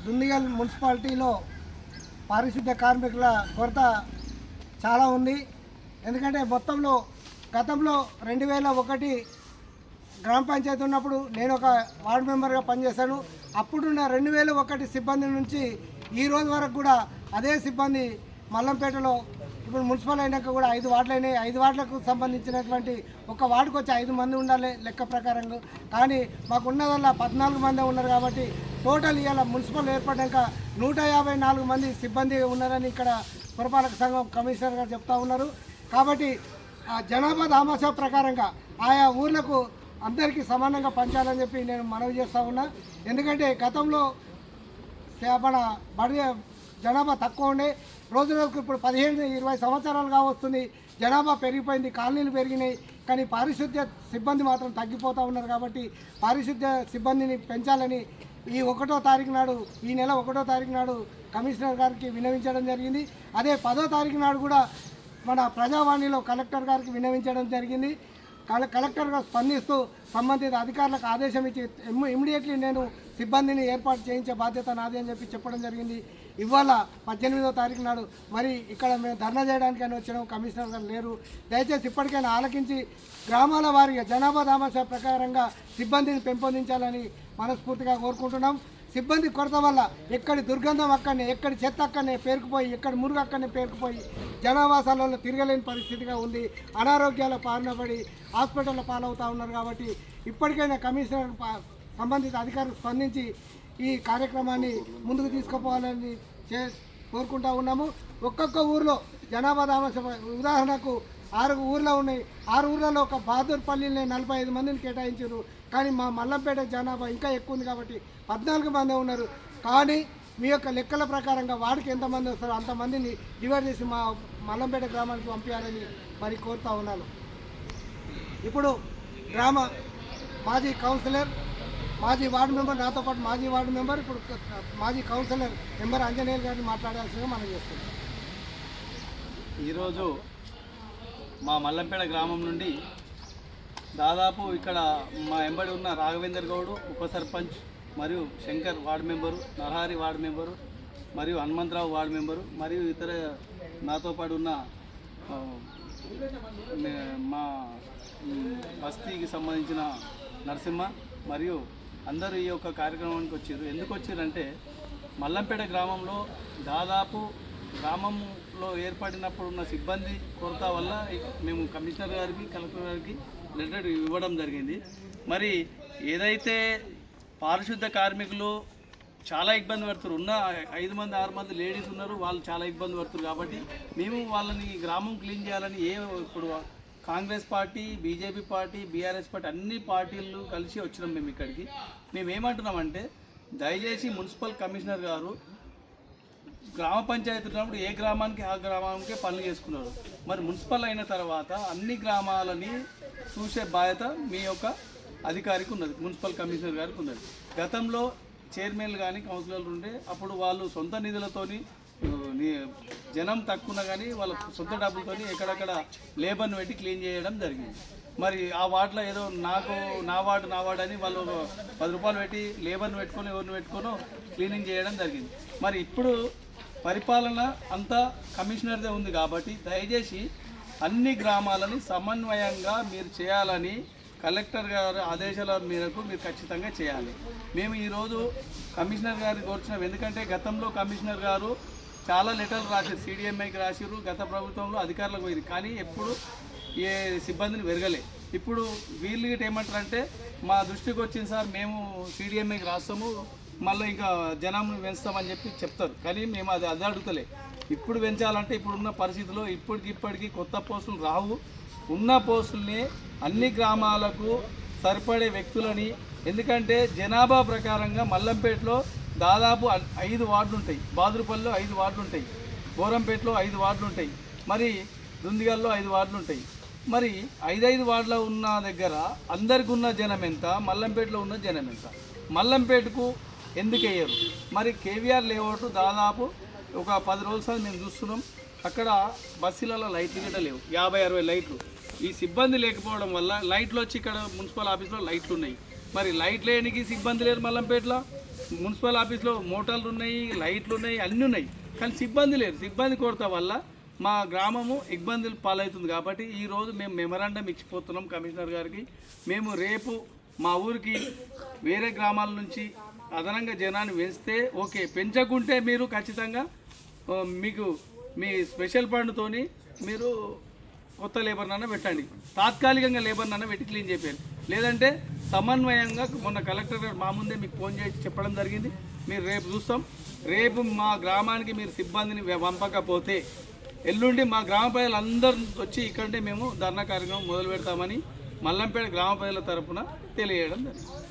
దుందిగల్ మున్సిపాలిటీలో పారిశుద్ధ్య కార్మికుల కొరత చాలా ఉంది. ఎందుకంటే మొత్తంలో గతంలో 2001 గ్రామ పంచాయతీ ఉన్నప్పుడు నేను ఒక వార్డు మెంబర్గా పనిచేశాను. అప్పుడున్న 2001 సిబ్బంది నుంచి ఈ రోజు వరకు కూడా అదే సిబ్బంది మల్లంపేటలో ఇప్పుడు మున్సిపల్ అయినాక కూడా 5 వార్డులు అయినాయి. 5 వార్డులకు సంబంధించినటువంటి ఒక వార్డుకు వచ్చి 5 మంది ఉండాలి లెక్క ప్రకారంగా. కానీ మాకు ఉన్నదల్లా 14 మంది ఉన్నారు. కాబట్టి టోటల్ ఇవాళ మున్సిపల్ ఏర్పడ్డాక 154 మంది సిబ్బంది ఉన్నారని ఇక్కడ పురపాలక సంఘం కమిషనర్ గారు చెప్తా ఉన్నారు. కాబట్టి ఆ జనాభా దామాషా ప్రకారంగా ఆయా ఊర్లకు అందరికీ సమానంగా పంచాలని చెప్పి నేను మనవి చేస్తూ ఉన్నా. ఎందుకంటే గతంలో మన బడి జనాభా తక్కువ ఉండే రోజు రోజుకు ఇప్పుడు 15-20 సంవత్సరాలుగా వస్తుంది. జనాభా పెరిగిపోయింది, కాలనీలు పెరిగినాయి. కానీ పారిశుద్ధ్య సిబ్బంది మాత్రం తగ్గిపోతూ ఉన్నారు. కాబట్టి పారిశుద్ధ్య సిబ్బందిని పెంచాలని ఈ 1వ తారీఖు నాడు, ఈ నెల 1వ తారీఖు నాడు కమిషనర్ గారికి విన్నవించడం జరిగింది. అదే 10వ తారీఖు నాడు కూడా మన ప్రజావాణిలో కలెక్టర్ గారికి విన్నవించడం జరిగింది. కలెక్టర్ గారు స్పందిస్తూ సంబంధిత అధికారులకు ఆదేశం ఇచ్చి ఇమ్మీడియట్లీ నేను సిబ్బందిని ఏర్పాటు చేయించే బాధ్యత నాది అని చెప్పి చెప్పడం జరిగింది. ఇవాళ 18వ తారీఖు నాడు మరి ఇక్కడ మేము ధర్నా చేయడానికైనా వచ్చినాం, కమిషనర్ గారు లేరు. దయచేసి ఇప్పటికైనా ఆలకించి గ్రామాల వారీగా జనాభా దామాషా ప్రకారంగా సిబ్బందిని పెంపొందించాలని మనస్ఫూర్తిగా కోరుకుంటున్నాం. సిబ్బంది కొరత వల్ల ఎక్కడి దుర్గంధం అక్కడనే, ఎక్కడి చెత్త అక్కడనే పేరుకుపోయి, ఎక్కడి మురుగు అక్కడనే పేరుకుపోయి జనావాసాలలో తిరగలేని పరిస్థితిగా ఉంది. అనారోగ్యాల పాలన పడి హాస్పిటల్లో పాలవుతూ ఉన్నారు. కాబట్టి ఇప్పటికైనా కమిషనర్ సంబంధిత అధికారులు స్పందించి ఈ కార్యక్రమాన్ని ముందుకు తీసుకుపోవాలని కోరుకుంటూ ఉన్నాము. ఒక్కొక్క ఊరిలో జనాభా దామాష ఉదాహరణకు 6 ఊర్లో ఉన్నాయి. 6 ఊర్లలో ఒక బహదూర్పల్లిని 45 మందిని కేటాయించారు. కానీ మా మల్లంపేట జనాభా ఇంకా ఎక్కువ ఉంది కాబట్టి 14 మంది ఉన్నారు. కానీ మీ యొక్క లెక్కల ప్రకారంగా వాడికి ఎంతమంది వస్తారో అంతమందిని డివైడ్ చేసి మా మల్లంపేట గ్రామానికి పంపించాలని మరి కోరుతూ ఉన్నాను. ఇప్పుడు గ్రామ మాజీ కౌన్సిలర్, మాజీ వార్డు మెంబర్, నాతో పాటు మాజీ వార్డు మెంబర్, ఇప్పుడు మాజీ కౌన్సిలర్ మెంబర్ ఆంజనేయులు గారిని మాట్లాడాల్సిందిగా మనం చేస్తున్నాం. ఈరోజు మా మల్లంపేట గ్రామం నుండి దాదాపు ఇక్కడ మా ఎంబడి ఉన్న రాఘవేందర్ గౌడు ఉప సర్పంచ్ మరియు Shankar ward member, Narahari ward member మరియు హనుమంతరావు వార్డు మెంబరు మరియు ఇతర నాతో పాటు ఉన్న మా బస్తీకి సంబంధించిన నరసింహ మరియు అందరూ ఈ యొక్క కార్యక్రమానికి వచ్చారు. ఎందుకు వచ్చారంటే మల్లంపేట గ్రామంలో దాదాపు గ్రామంలో ఏర్పడినప్పుడు ఉన్న సిబ్బంది కొరత వల్ల మేము కమిషనర్ గారికి, కలెక్టర్ గారికి లెటర్ ఇవ్వడం జరిగింది. మరి ఏదైతే పారిశుద్ధ కార్మికులు చాలా ఇబ్బంది పడుతున్నారు, ఉన్న 5 మంది 6 మంది లేడీస్ ఉన్నారు, వాళ్ళు చాలా ఇబ్బంది పడుతున్నారు. కాబట్టి మేము వాళ్ళని గ్రామం క్లీన్ చేయాలని ఇప్పుడు Congress party, BJP party, BRS party అన్ని పార్టీలు కలిసి వచ్చినాం మేము ఇక్కడికి. మేము ఏమంటున్నామంటే దయచేసి మున్సిపల్ కమిషనర్ గారు గ్రామ పంచాయతీ ఉన్నప్పుడు ఏ గ్రామానికి ఆ గ్రామానికే పనులు చేసుకున్నారు. మరి మున్సిపల్ అయిన తర్వాత అన్ని గ్రామాలని చూసే బాధ్యత మీ యొక్క అధికారికి ఉన్నది, మున్సిపల్ కమిషనర్ గారికి ఉన్నది. గతంలో చైర్మన్లు కానీ కౌన్సిలర్లు ఉండే అప్పుడు వాళ్ళు సొంత నిధులతోని జనం తక్కువ కానీ వాళ్ళ సొంత డబ్బులతోని ఎక్కడక్కడ లేబర్ని పెట్టి క్లీన్ చేయడం జరిగింది. మరి ఆ వార్డులో ఏదో నా వార్డు అని వాళ్ళు 10 రూపాయలు పెట్టి లేబర్ని పెట్టుకొని ఎవరిని పెట్టుకొని క్లీనింగ్ చేయడం జరిగింది. మరి ఇప్పుడు పరిపాలన అంతా కమిషనర్దే ఉంది. కాబట్టి దయచేసి అన్ని గ్రామాలని సమన్వయంగా మీరు చేయాలని కలెక్టర్ గారి ఆదేశాల మేరకు మీరు ఖచ్చితంగా చేయాలి. మేము ఈరోజు కమిషనర్ గారిని కోరుచున్నాం. ఎందుకంటే గతంలో కమిషనర్ గారు చాలా లెటర్లు రాశారు, CDMIకి రాశారు, గత ప్రభుత్వంలో అధికారులకు పోయింది, కానీ ఎప్పుడు ఏ సిబ్బందిని వెరగలే. ఇప్పుడు వీళ్ళు గిట్ట ఏమంటారంటే మా దృష్టికి వచ్చింది సార్, మేము CDMIకి రాస్తాము, మళ్ళీ ఇంకా జనాన్ని పెంచుతామని చెప్పి చెప్తారు. కానీ మేము అది అడుగుతలే. ఇప్పుడు పెంచాలంటే ఇప్పుడున్న పరిస్థితుల్లో ఇప్పటికి కొత్త పోస్టులు రావు. ఉన్న పోస్టుల్ని అన్ని గ్రామాలకు సరిపడే వ్యక్తులని, ఎందుకంటే జనాభా ప్రకారంగా మల్లంపేటలో దాదాపు 5 వార్డులు ఉంటాయి, బాదురుపల్లిలో 5 వార్డులు ఉంటాయి, బోరంపేటలో 5 వార్డులు ఉంటాయి, మరి దుందిగల్లో 5 వార్డులు ఉంటాయి. మరి 5 వార్డులో ఉన్న దగ్గర అందరికి ఉన్న జనం ఎంత, మల్లంపేటలో ఉన్న జనం ఎంత? మల్లంపేటకు ఎందుకు వేయరు? మరి కేవీఆర్ లేఅవుట్ దాదాపు ఒక 10 రోజుల సార్ మేము చూస్తున్నాం, అక్కడ బస్సులలో లైట్లు కూడా లేవు, 50-60 లైట్లు. ఈ సిబ్బంది లేకపోవడం వల్ల లైట్లు వచ్చి ఇక్కడ మున్సిపల్ ఆఫీస్లో లైట్లు ఉన్నాయి. మరి లైట్ లేనికి సిబ్బంది లేరు మల్లంపేటలో. మున్సిపల్ ఆఫీస్లో మోటార్లు ఉన్నాయి, లైట్లు ఉన్నాయి, అన్నీ ఉన్నాయి, కానీ సిబ్బంది లేరు. సిబ్బంది కొరత వల్ల మా గ్రామము ఇబ్బందులు పాలవుతుంది. కాబట్టి ఈరోజు మేము మెమరాండం ఇచ్చిపోతున్నాం కమిషనర్ గారికి. మేము రేపు మా ఊరికి వేరే గ్రామాల నుంచి అదనంగా జనాన్ని పెంచితే ఓకే, పెంచకుంటే మీరు ఖచ్చితంగా మీకు మీ స్పెషల్ ఫండ్తోని మీరు కొత్త లేబర్నన్నా పెట్టండి, తాత్కాలికంగా లేబర్నన్నా పెట్టి క్లీన్ చేయాలి. లేదంటే సమన్వయంగా మొన్న కలెక్టర్ గారు మా ముందే మీకు ఫోన్ చేసి చెప్పడం జరిగింది. మీరు రేపు చూస్తాం. రేపు మా గ్రామానికి మీరు సిబ్బందిని పంపకపోతే ఎల్లుండి మా గ్రామ ప్రజలందరూ వచ్చి ఇక్కడే మేము ధర్నా కార్యక్రమం మొదలు పెడతామని మల్లంపేట గ్రామ ప్రజల తరఫున తెలియజేయడం జరిగింది.